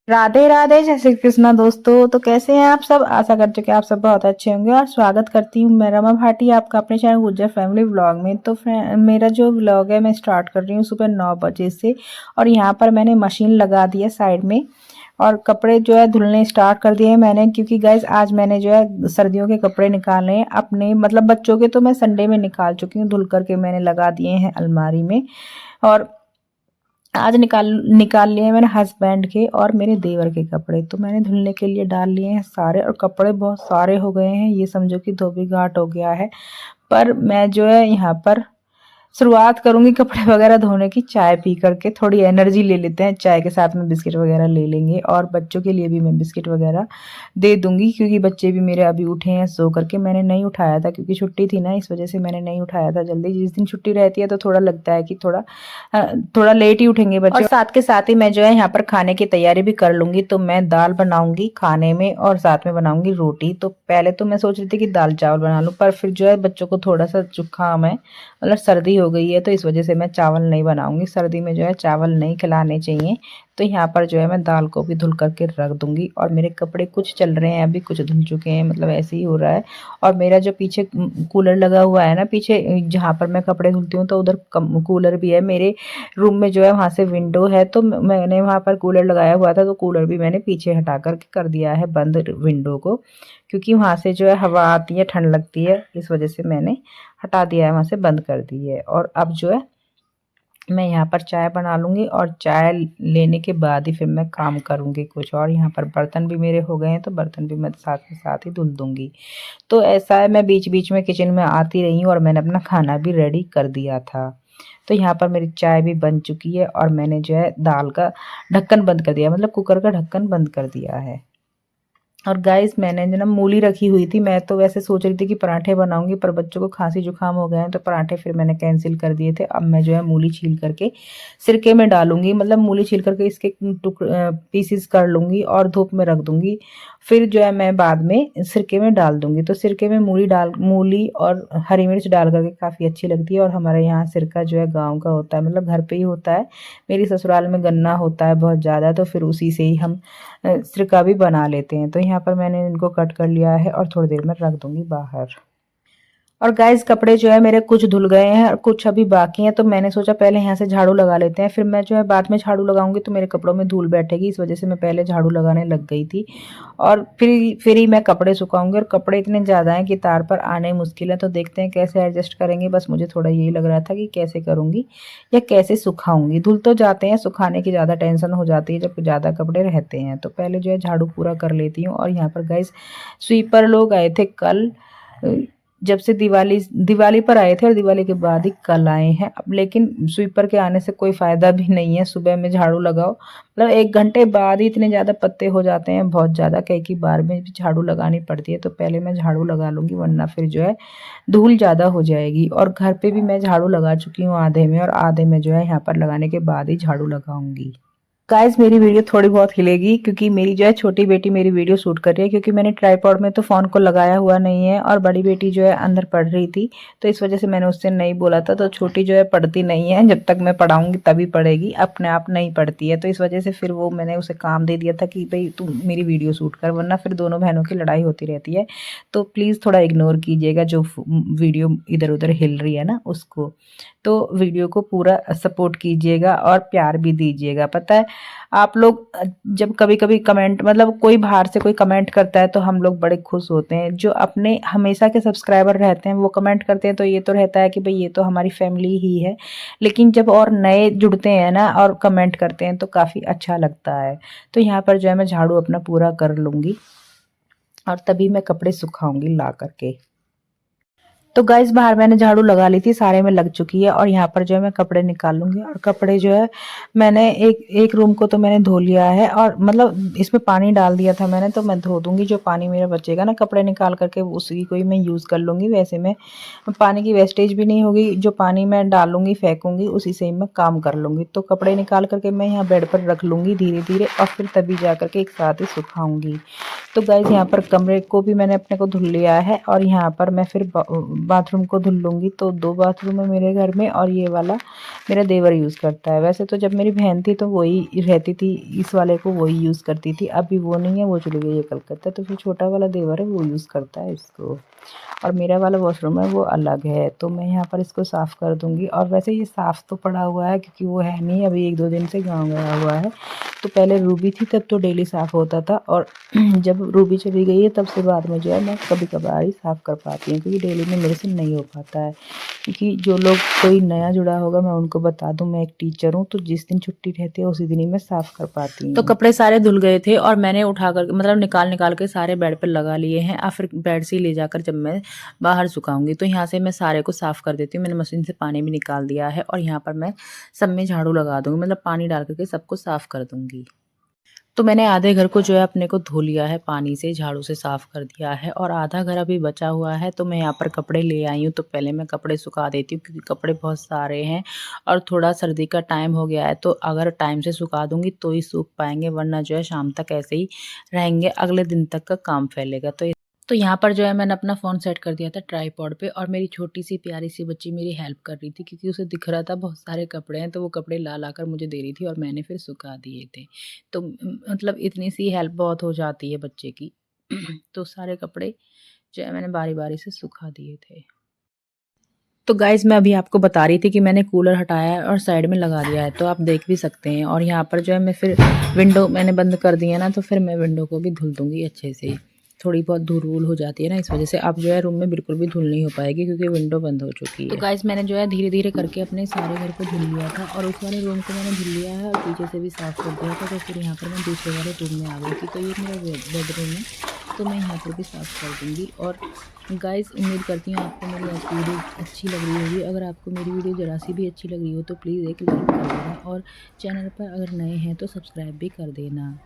राधे राधे, जय श्री कृष्णा दोस्तों। तो कैसे हैं आप सब? आशा करते कि आप सब बहुत अच्छे होंगे और स्वागत करती हूँ मैं रमा भाटी आपका अपने चैनल गुज्जर फैमिली व्लॉग में। तो मेरा जो व्लॉग है मैं स्टार्ट कर रही हूँ सुबह 9 बजे से। और यहाँ पर मैंने मशीन लगा दी है साइड में और कपड़े जो है धुलने स्टार्ट कर दिए हैं मैंने, क्योंकि गाइज आज मैंने जो है सर्दियों के कपड़े निकाले हैं अपने, मतलब बच्चों के तो मैं संडे में निकाल चुकी हूँ, धुल करके मैंने लगा दिए हैं अलमारी में। और आज निकाल निकाल लिए हैं मैंने हस्बैंड के और मेरे देवर के कपड़े, तो मैंने धुलने के लिए डाल लिए हैं सारे। और कपड़े बहुत सारे हो गए हैं, ये समझो कि धोबी घाट हो गया है। पर मैं जो है यहाँ पर शुरुआत करूंगी कपड़े वगैरह धोने की चाय पी करके, थोड़ी एनर्जी ले लेते हैं, चाय के साथ में बिस्किट वगैरह ले लेंगे। और बच्चों के लिए भी मैं बिस्किट वगैरह दे दूंगी, क्योंकि बच्चे भी मेरे अभी उठे हैं सो करके। मैंने नहीं उठाया था क्योंकि छुट्टी थी ना, इस वजह से मैंने नहीं उठाया था जल्दी। जिस दिन छुट्टी रहती है तो थोड़ा लगता है कि थोड़ा लेट ही उठेंगे बच्चे। और साथ के साथ ही मैं जो है यहाँ पर खाने की तैयारी भी कर लूंगी। तो मैं दाल बनाऊंगी खाने में और साथ में बनाऊंगी रोटी। तो पहले तो मैं सोच रही थी कि दाल चावल बना लूँ, पर फिर जो है बच्चों को थोड़ा सा जुकाम है, मतलब सर्दी हो गई है, तो इस वजह से मैं चावल नहीं बनाऊंगी। सर्दी में जो है चावल नहीं खिलाने चाहिए। तो यहाँ पर जो है मैं दाल को भी धुल करके रख दूंगी। और मेरे कपड़े कुछ चल रहे हैं, अभी कुछ धुल चुके हैं, मतलब ऐसे ही हो रहा है। और मेरा जो पीछे कूलर लगा हुआ है ना, पीछे जहाँ पर मैं कपड़े धुलती हूँ तो उधर कूलर भी है। मेरे रूम में जो है वहाँ से विंडो है, तो मैंने वहाँ पर कूलर लगाया हुआ था, तो कूलर भी मैंने पीछे हटा करके कर दिया है बंद विंडो को, क्योंकि वहाँ से जो है हवा आती है, ठंड लगती है, इस वजह से मैंने हटा दिया है, वहाँ से बंद कर दी है। और अब जो है मैं यहाँ पर चाय बना लूँगी और चाय लेने के बाद ही फिर मैं काम करूँगी कुछ। और यहाँ पर बर्तन भी मेरे हो गए हैं, तो बर्तन भी मैं साथ में साथ ही धुल दूँगी। तो ऐसा है, मैं बीच बीच में किचन में आती रही हूँ और मैंने अपना खाना भी रेडी कर दिया था। तो यहाँ पर मेरी चाय भी बन चुकी है और मैंने जो है दाल का ढक्कन बंद कर दिया, मतलब कुकर का ढक्कन बंद कर दिया है। और गाइस मैंने जो ना मूली रखी हुई थी, मैं तो वैसे सोच रही थी कि पराठे बनाऊंगी, पर बच्चों को खांसी जुकाम हो गए हैं तो पराठे फिर मैंने कैंसिल कर दिए थे। अब मैं जो है मूली छील करके सिरके में डालूंगी, मतलब मूली छील करके इसके पीसीस कर लूंगी और धूप में रख दूंगी। फिर जो है मैं बाद में सिरके में डाल दूंगी। तो सिरके में मूली और हरी मिर्च डाल करके काफ़ी अच्छी लगती है। और हमारे यहाँ सिरका जो है गाँव का होता है, मतलब घर पे ही होता है। मेरी ससुराल में गन्ना होता है बहुत ज़्यादा, तो फिर उसी से ही हम सिरका भी बना लेते हैं। तो यहाँ पर मैंने इनको कट कर लिया है और थोड़ी देर में रख दूंगी बाहर। और गाइस कपड़े जो है मेरे कुछ धुल गए हैं और कुछ अभी बाकी हैं, तो मैंने सोचा पहले यहाँ से झाड़ू लगा लेते हैं, फिर मैं जो है बाद में झाड़ू लगाऊंगी तो मेरे कपड़ों में धूल बैठेगी, इस वजह से मैं पहले झाड़ू लगाने लग गई थी। और फिर ही मैं कपड़े सुखाऊंगी। और कपड़े इतने ज़्यादा हैं कि तार पर आने मुश्किल है, तो देखते हैं कैसे एडजस्ट करेंगे। बस मुझे थोड़ा यही लग रहा था कि कैसे करूँगी या कैसे सुखाऊंगी। धुल तो जाते हैं, सुखाने की ज़्यादा टेंशन हो जाती है जब ज़्यादा कपड़े रहते हैं। तो पहले जो है झाड़ू पूरा कर लेती हूँ। और यहाँ पर गाइस स्वीपर लोग आए थे कल, जब से दिवाली पर आए थे और दिवाली के बाद ही कल आए हैं। अब लेकिन स्वीपर के आने से कोई फ़ायदा भी नहीं है, सुबह में झाड़ू लगाओ, मतलब 1 घंटे बाद ही इतने ज़्यादा पत्ते हो जाते हैं, बहुत ज़्यादा, कई की बार में भी झाड़ू लगानी पड़ती है। तो पहले मैं झाड़ू लगा लूँगी, वरना फिर जो है धूल ज़्यादा हो जाएगी। और घर पे भी मैं झाड़ू लगा चुकी हूँ आधे में, और आधे में जो है यहाँ पर लगाने के बाद ही झाड़ू लगाऊंगी। गाइस मेरी वीडियो थोड़ी बहुत हिलेगी, क्योंकि मेरी जो है छोटी बेटी मेरी वीडियो शूट कर रही है, क्योंकि मैंने ट्राइपॉड में तो फ़ोन को लगाया हुआ नहीं है और बड़ी बेटी जो है अंदर पढ़ रही थी, तो इस वजह से मैंने उससे नहीं बोला था। तो छोटी जो है पढ़ती नहीं है, जब तक मैं पढ़ाऊंगी तभी पढ़ेगी, अपने आप नहीं पढ़ती है। तो इस वजह से फिर वो मैंने उसे काम दे दिया था कि भाई तू मेरी वीडियो शूट कर, वरना फिर दोनों बहनों की लड़ाई होती रहती है। तो प्लीज़ थोड़ा इग्नोर कीजिएगा जो वीडियो इधर उधर हिल रही है ना उसको। तो वीडियो को पूरा सपोर्ट कीजिएगा और प्यार भी दीजिएगा। पता है आप लोग जब कभी कभी कमेंट, मतलब कोई बाहर से कोई कमेंट करता है तो हम लोग बड़े खुश होते हैं। जो अपने हमेशा के सब्सक्राइबर रहते हैं वो कमेंट करते हैं, तो ये तो रहता है कि भाई ये तो हमारी फैमिली ही है। लेकिन जब और नए जुड़ते हैं ना और कमेंट करते हैं तो काफ़ी अच्छा लगता है। तो यहाँ पर जो है मैं झाड़ू अपना पूरा कर लूँगी और तभी मैं कपड़े सुखाऊंगी ला करके। तो गाइस बाहर मैंने झाड़ू लगा ली थी, सारे में लग चुकी है। और यहाँ पर जो है मैं कपड़े निकाल लूँगी। और कपड़े जो है मैंने एक रूम को तो मैंने धो लिया है, और मतलब इसमें पानी डाल दिया था मैंने, तो मैं धो दूँगी। जो पानी मेरा बचेगा ना कपड़े निकाल करके उसी को ही मैं यूज़ कर लूँगी। वैसे में पानी की वेस्टेज भी नहीं होगी, जो पानी मैं डालूँगी फेंकूँगी उसी से ही मैं काम कर लूँगी। तो कपड़े निकाल करके मैं यहाँ बेड पर रख लूँगी धीरे धीरे, और फिर तभी जा करके एक साथ ही सुखाऊँगी। तो गाइस यहाँ पर कमरे को भी मैंने अपने को धुल लिया है, और यहाँ पर मैं फिर बाथरूम को धुल लूँगी। तो 2 बाथरूम है मेरे घर में, और ये वाला मेरा देवर यूज़ करता है। वैसे तो जब मेरी बहन थी तो वही रहती थी, इस वाले को वही यूज़ करती थी। अभी वो नहीं है, वो चली गई है कलकत्ता, तो फिर छोटा वाला देवर है वो यूज़ करता है इसको। और मेरा वाला वॉशरूम है वो अलग है, तो मैं यहाँ पर इसको साफ़ कर दूँगी। और वैसे ये साफ़ तो पड़ा हुआ है क्योंकि वो है नहीं, अभी 1-2 दिन से गाँव गया हुआ है। तो पहले रूबी थी तब तो डेली साफ़ होता था, और जब रूबी चली गई है तब से बाद में जो है मैं कभी-कभार ही साफ़ कर पाती हूँ, क्योंकि डेली में मेरे से नहीं हो पाता है। क्योंकि जो लोग कोई नया जुड़ा होगा मैं उनको बता दूँ, मैं एक टीचर हूँ, तो जिस दिन छुट्टी रहती है उसी दिन ही मैं साफ़ कर पाती हूँ। तो कपड़े सारे धुल गए थे और मैंने उठा कर मतलब निकाल के सारे बेड पर लगा लिए हैं। और फिर बेड से ही ले जाकर जब मैं बाहर सुखाऊंगी तो यहाँ से मैं सारे को साफ़ कर देती हूँ। मैंने मशीन से पानी भी निकाल दिया है और यहाँ पर मैं सब में झाड़ू लगा दूँगी, मतलब पानी डाल करके सबको साफ़ कर दूँगी। तो मैंने आधे घर को जो है अपने को धो लिया है, पानी से झाड़ू से साफ़ कर दिया है, और आधा घर अभी बचा हुआ है। तो मैं यहाँ पर कपड़े ले आई हूँ, तो पहले मैं कपड़े सुखा देती हूँ क्योंकि कपड़े बहुत सारे हैं और थोड़ा सर्दी का टाइम हो गया है। तो अगर टाइम से सुखा दूँगी तो ही सूख पाएँगे, वरना जो है शाम तक ऐसे ही रहेंगे, अगले दिन तक का काम फैलेगा। तो यहाँ पर जो है मैंने अपना फ़ोन सेट कर दिया था ट्राइपॉड पे, और मेरी छोटी सी प्यारी सी बच्ची मेरी हेल्प कर रही थी क्योंकि उसे दिख रहा था बहुत सारे कपड़े हैं, तो वो कपड़े ला ला कर मुझे दे रही थी और मैंने फिर सुखा दिए थे। तो मतलब इतनी सी हेल्प बहुत हो जाती है बच्चे की। तो सारे कपड़े जो है मैंने बारी बारी से सुखा दिए थे। तो गाइज़ मैं अभी आपको बता रही थी कि मैंने कूलर हटाया है और साइड में लगा दिया है, तो आप देख भी सकते हैं। और यहाँ पर जो है मैं फिर विंडो मैंने बंद कर दी है ना, तो फिर मैं विंडो को भी धुल दूँगी अच्छे से। थोड़ी बहुत धूल-वूल हो जाती है ना, इस वज़ह से अब जो है रूम में बिल्कुल भी धूल नहीं हो पाएगी क्योंकि विंडो बंद हो चुकी है। तो गाइज़ मैंने जो है धीरे-धीरे करके अपने सारे घर को धुल लिया था, और उस वाले रूम को मैंने धुल लिया है और पीछे से भी साफ़ कर दिया था। तो फिर यहाँ पर मैं दूसरे वाले रूम में आ गई थी। तो ये मेरा बेडरूम है, तो मैं यहाँ पर भी साफ़ कर दूँगी। और गाइस उम्मीद करती हूँ आपको मेरी आज की वीडियो अच्छी लग रही होगी। अगर आपको मेरी वीडियो ज़रा सी भी अच्छी लग रही हो तो प्लीज़ एक लाइक कर देना, और चैनल पर अगर नए हैं तो सब्सक्राइब भी कर देना,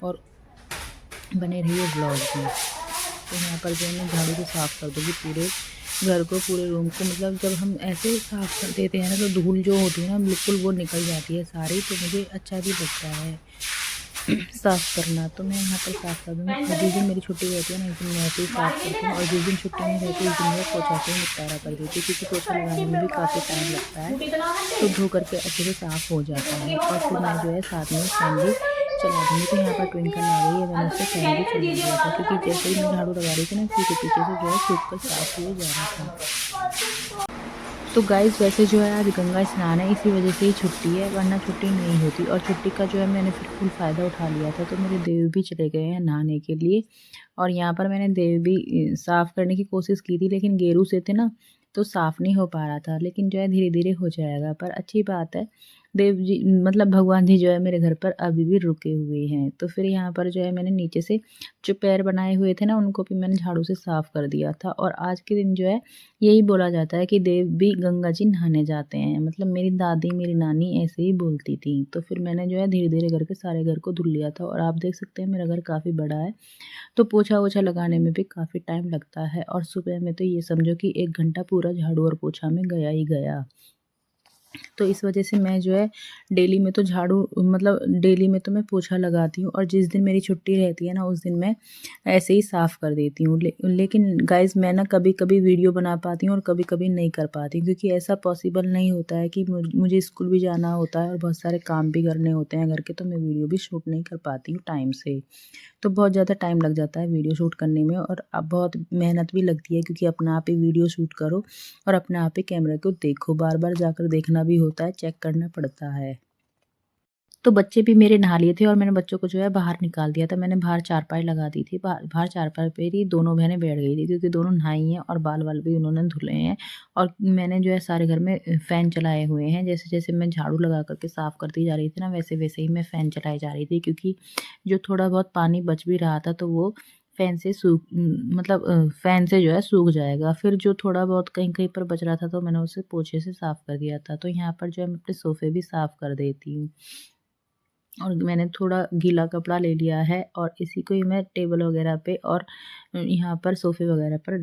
और बने रहिए ब्लॉग में। तो यहाँ पर जो है मैं झाड़ू से साफ़ कर दूँगी पूरे घर को, पूरे रूम को। मतलब जब हम ऐसे साफ़ कर देते हैं ना तो धूल जो होती है ना बिल्कुल वो निकल जाती है सारी, तो मुझे अच्छा भी लगता है साफ़ करना। तो मैं यहाँ पर साफ़ कर दूँगी, और जिस दिन मेरी छुट्टी रहती है ना उस दिन मैं ऐसे ही साफ़ करती हूँ, और जिस दिन छुट्टी नहीं रहती उस दिन मैं पोछा से ही निपटारा कर देती हूँ, क्योंकि पोछा लगाने में भी काफ़ी टाइम लगता है। तो धो करके अच्छे से साफ़ हो जाता है, और फिर मैं जो है साथ में फ़ैन भी चला दूँगी। तो यहाँ पर ट्विंकल आ गई है, मैंने उससे फ़ैन भी चला दिया था क्योंकि जैसे ही मैं झाड़ू लगा रही थी ना उसी के पीछे से जो है सूख कर साफ़ हुए जा रहा था। तो गाइस वैसे जो है आज गंगा स्नान है, इसी वजह से ही छुट्टी है, वरना छुट्टी नहीं होती। और छुट्टी का जो है मैंने फिर फुल फ़ायदा उठा लिया था। तो मेरे देव भी चले गए हैं नहाने के लिए, और यहाँ पर मैंने देव भी साफ़ करने की कोशिश की थी, लेकिन गेरू से थे ना तो साफ़ नहीं हो पा रहा था। लेकिन जो है धीरे-धीरे हो जाएगा, पर अच्छी बात है देव जी मतलब भगवान जी जो है मेरे घर पर अभी भी रुके हुए हैं। तो फिर यहाँ पर जो है मैंने नीचे से जो पैर बनाए हुए थे ना उनको भी मैंने झाड़ू से साफ़ कर दिया था। और आज के दिन जो है यही बोला जाता है कि देव भी गंगा जी नहाने जाते हैं, मतलब मेरी दादी मेरी नानी ऐसे ही बोलती थी। तो फिर मैंने जो है धीरे-धीरे करके सारे घर को धुल लिया था, और आप देख सकते हैं मेरा घर काफ़ी बड़ा है, तो पोछा-वोछा लगाने में भी काफ़ी टाइम लगता है, और सुबह में तो ये समझो कि 1 घंटा पूरा झाड़ू और पोछा में गया ही गया। तो इस वजह से मैं जो है डेली में तो झाड़ू मतलब डेली में तो मैं पोछा लगाती हूँ, और जिस दिन मेरी छुट्टी रहती है ना उस दिन मैं ऐसे ही साफ़ कर देती हूँ। लेकिन गाइज़ मैं ना कभी-कभी वीडियो बना पाती हूँ और कभी-कभी नहीं कर पाती हूँ, क्योंकि ऐसा पॉसिबल नहीं होता है कि मुझे स्कूल भी जाना होता है और बहुत सारे काम भी करने होते हैं घर के, तो मैं वीडियो भी शूट नहीं कर पाती हूँ टाइम से। तो बहुत ज़्यादा टाइम लग जाता है वीडियो शूट करने में, और अब बहुत मेहनत भी लगती है क्योंकि अपना आप ही वीडियो शूट करो और अपने आप ही कैमरे को देखो, बार-बार जाकर देखना भी होता है, चेक करना पड़ता है। तो बच्चे भी मेरे नहा लिए थे और मैंने बच्चों को जो है बाहर निकाल दिया था। मैंने बाहर चारपाई लगा दी थी। बाहर चारपाई पे ही दोनों बहनें बैठ गई थी क्योंकि दोनों नहाई हैं और बाल-वाल भी उन्होंने धुले हैं। और मैंने जो है सारे घर में फ़ैन चलाए हुए हैं। जैसे-जैसे मैं झाड़ू लगा कर के साफ़ करती जा रही थी ना, वैसे-वैसे ही मैं फ़ैन चलाई जा रही थी, क्योंकि जो थोड़ा बहुत पानी बच भी रहा था तो वो मतलब फ़ैन से जो है सूख जाएगा। फिर जो थोड़ा बहुत कहीं-कहीं पर बच रहा था तो मैंने उसे पोछे से साफ़ कर दिया था। तो यहाँ पर जो है मैं अपने सोफ़े भी साफ़ कर देती हूँ। और मैंने थोड़ा गीला कपड़ा ले लिया है और इसी को ही मैं टेबल वगैरह पे और यहाँ पर सोफ़े वगैरह पर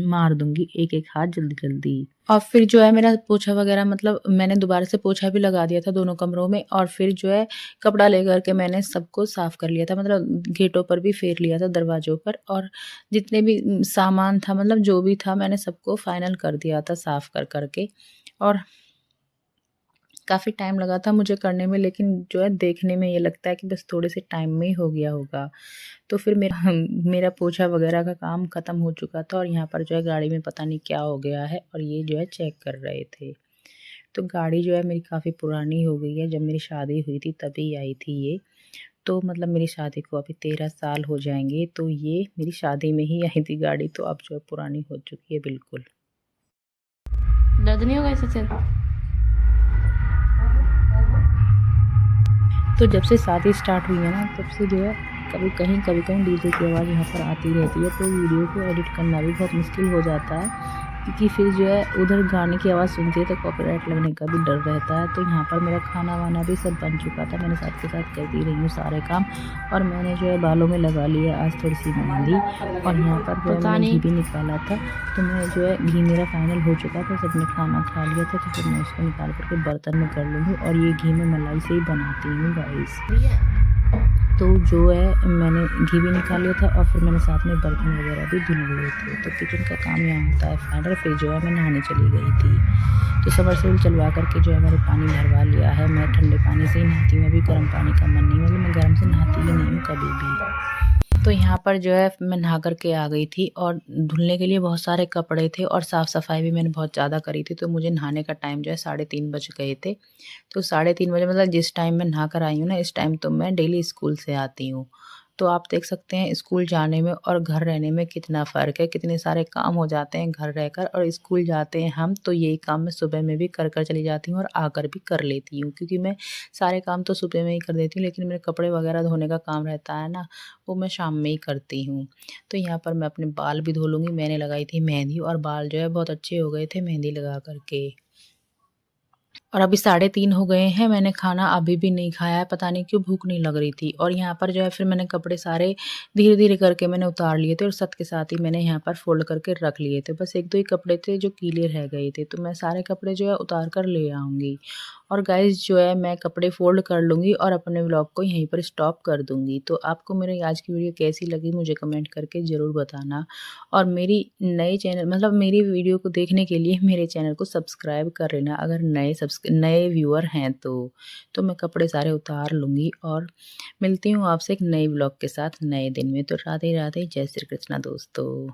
मार दूँगी एक-एक हाथ जल्दी-जल्दी। और फिर जो है मेरा पोछा वगैरह मतलब मैंने दोबारा से पोछा भी लगा दिया था दोनों कमरों में, और फिर जो है कपड़ा लेकर के मैंने सबको साफ़ कर लिया था, मतलब गेटों पर भी फेर लिया था, दरवाज़ों पर, और जितने भी सामान था मतलब जो भी था मैंने सबको फ़ाइनल कर दिया था साफ़ कर कर के। और काफ़ी टाइम लगा था मुझे करने में, लेकिन जो है देखने में ये लगता है कि बस थोड़े से टाइम में ही हो गया होगा। तो फिर मेरा पोछा वगैरह का काम ख़त्म हो चुका था और यहाँ पर जो है गाड़ी में पता नहीं क्या हो गया है और ये जो है चेक कर रहे थे। तो गाड़ी जो है मेरी काफ़ी पुरानी हो गई है, जब मेरी शादी हुई थी तभी आई थी ये। तो मतलब मेरी शादी को अभी 13 साल हो जाएँगे, तो ये मेरी शादी में ही आई थी गाड़ी, तो अब जो है पुरानी हो चुकी है बिल्कुल। दर्द नहीं होगा इससे सिर? तो जब से शादी स्टार्ट हुई है ना, तब से जो है कभी कहीं डीजे की आवाज़ यहाँ पर आती रहती है, तो वीडियो को एडिट करना भी बहुत मुश्किल हो जाता है, क्योंकि फिर जो है उधर गाने की आवाज़ सुनती है तो कॉपीराइट लगने का भी डर रहता है। तो यहाँ पर मेरा खाना-वाना भी सब बन चुका था, मैंने साथ के साथ करती रही हूँ सारे काम और मैंने जो है बालों में लगा लिया आज थोड़ी-सी मेहंदी और यहाँ पर जो है पता मैंने घी नहीं। भी निकाला था। तो मैं जो है घी मेरा फाइनल हो चुका था, सबने खाना खा लिया था, तो फिर मैं उसको निकाल कर के बर्तन में कर लूँगी और ये घी मैं मलाई से ही बनाती हूँ गाइस। तो जो है मैंने घी भी निकाल लिया था और फिर मैंने साथ में बर्तन वगैरह भी धुल लिए थे। तो किचन का काम यहाँ होता है फाइनल, फिर जो है मैं नहाने चली गई थी। तो सबमर्सिबल चलवा करके जो है मैंने पानी भरवा लिया है। मैं ठंडे पानी से ही नहाती हूँ, अभी गर्म पानी का मन नहीं, मतलब मैं गर्म से नहाती ही नहीं हूँ कभी भी। तो यहाँ पर जो है मैं नहा कर के आ गई थी और धुलने के लिए बहुत सारे कपड़े थे और साफ़-सफ़ाई भी मैंने बहुत ज़्यादा करी थी, तो मुझे नहाने का टाइम जो है 3:30 बज गए थे। तो 3:30 बजे मतलब जिस टाइम मैं नहा कर आई हूँ ना, इस टाइम तो मैं डेली स्कूल से आती हूँ। तो आप देख सकते हैं स्कूल जाने में और घर रहने में कितना फ़र्क है, कितने सारे काम हो जाते हैं घर रहकर और स्कूल जाते हैं हम, तो यही काम मैं सुबह में भी कर चली जाती हूँ और आकर भी कर लेती हूँ, क्योंकि मैं सारे काम तो सुबह में ही कर देती हूँ, लेकिन मेरे कपड़े वगैरह धोने का काम रहता है ना, वो मैं शाम में ही करती हूँ। तो यहाँ पर मैं अपने बाल भी धो लूँगी, मैंने लगाई थी मेहंदी और बाल जो है बहुत अच्छे हो गए थे मेहंदी लगा कर के। और अभी 3:30 हो गए हैं, मैंने खाना अभी भी नहीं खाया है, पता नहीं क्यों भूख नहीं लग रही थी। और यहाँ पर जो है फिर मैंने कपड़े सारे धीरे-धीरे करके मैंने उतार लिए थे और साथ के साथ ही मैंने यहाँ पर फ़ोल्ड करके रख लिए थे। बस 1-2 ही कपड़े थे जो गीले रह गए थे, तो मैं सारे कपड़े जो है उतार कर ले आऊँगी। और गाइज़ जो है मैं कपड़े फ़ोल्ड कर लूँगी और अपने व्लॉग को यहीं पर स्टॉप कर दूँगी। तो आपको मेरी आज की वीडियो कैसी लगी मुझे कमेंट करके ज़रूर बताना। और मेरी नए चैनल मतलब मेरी वीडियो को देखने के लिए मेरे चैनल को सब्सक्राइब कर लेना अगर नए व्यूअर हैं तो। तो मैं कपड़े सारे उतार लूँगी और मिलती हूँ आपसे एक नए व्लॉग के साथ नए दिन में। तो राधे राधे, जय श्री कृष्णा दोस्तों।